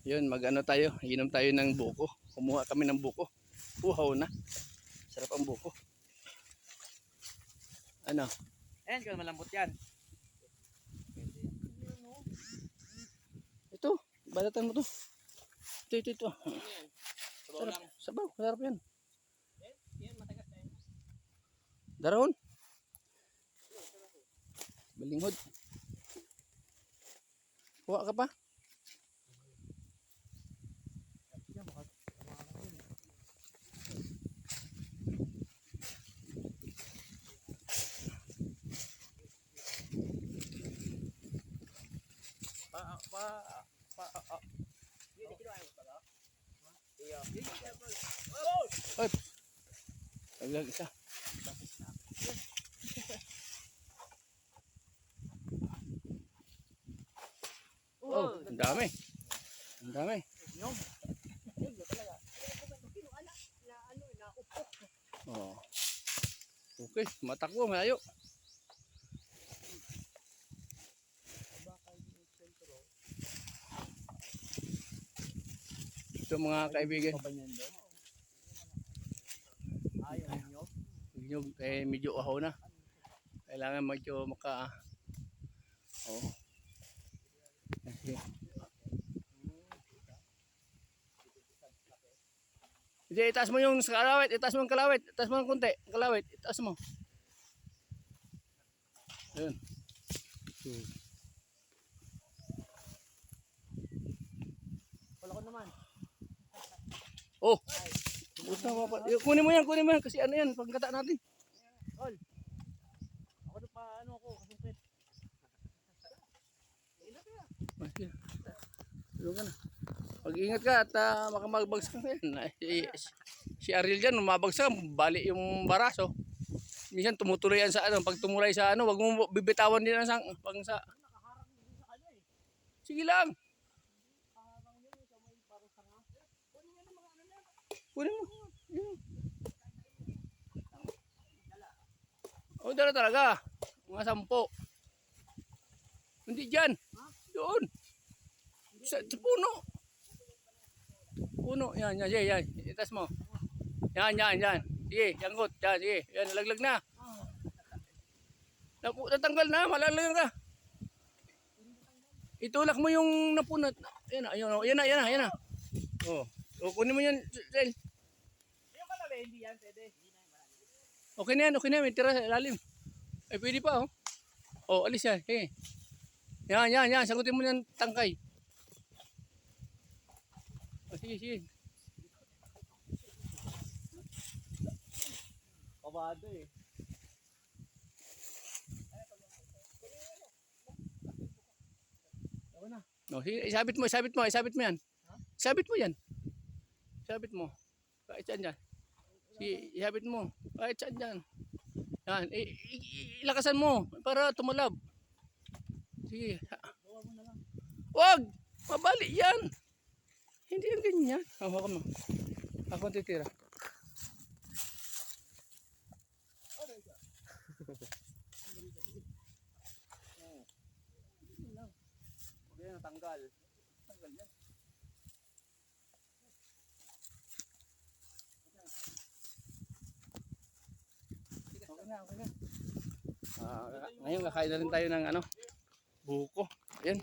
Yun, mag-ano tayo, inom tayo ng buko. Kumuha kami ng buko. Uhaw na. Sarap ang buko. Ano? Ayan, kung malambot yan. Ito, balatan mo to. Ito. Sabaw lang. Sabaw, sarap yan. Yan, matagas na yan. Daron. Balinghod. Kuha ka pa? Ay, taglag isa. Oh, ang dami. Ang dami. Oh. Okay, matakbo, malayo. Ito mga kaibigan. Nyug, medyo ahaw na. Kailangan medyo maka... Oh. Hindi, itaas mo yung kalawit, itaas mo yung kalawit, itaas mo yung konti, kalawit, itaas mo. Ayun. Wala ko naman. Oh! Kunin mo yan, kasi ano yan, pagkata natin. Tol. Ako na pa, ako, kasumpit. Tulungan ka na. Pag-ingat ka at makamagbagsak ka yan. Si Ariel dyan, umabagsak, bali yung baraso. Minsan tumutuloy yan sa ano, pag tumulay sa ano, wag mo bibitawan din ang pang sa... Sige lang. Kunin mo. Oh, dala talaga. Mga 10. Hindi dyan. Doon. Sa puno. Puno. Yan. Itas mo. Yan. Sige, yanggot. Yan, sige. Yan, nalaglag na. Natanggal na. Malalaglag ka. Itulak mo yung napunat. Yan na. Oh. O, kunin mo yan, Sel. Yung katabi, hindi yan, pwede. Okay na yan. May tira sa ilalim. Ay, pwede pa, oh. Oh, alis yan. Hey. Yan. Sagutin mo yung tangkay. Oh, sige. Kabado eh. Ako na. No, sige, isabit mo yan. Isabit mo yan. Isabit mo. Kahit saan dyan. Sige, isabit mo. Kahit saan dyan. Yan, ilakasan mo para tumalab. Sige. Wag! Mabali yan. Hindi yan ganyan. Hawakan mo. Ako ang titira. Huwag yan natanggal. Tanggal yan. Okay na. Ngayon kakain na rin tayo ng ano, buko. Ayan.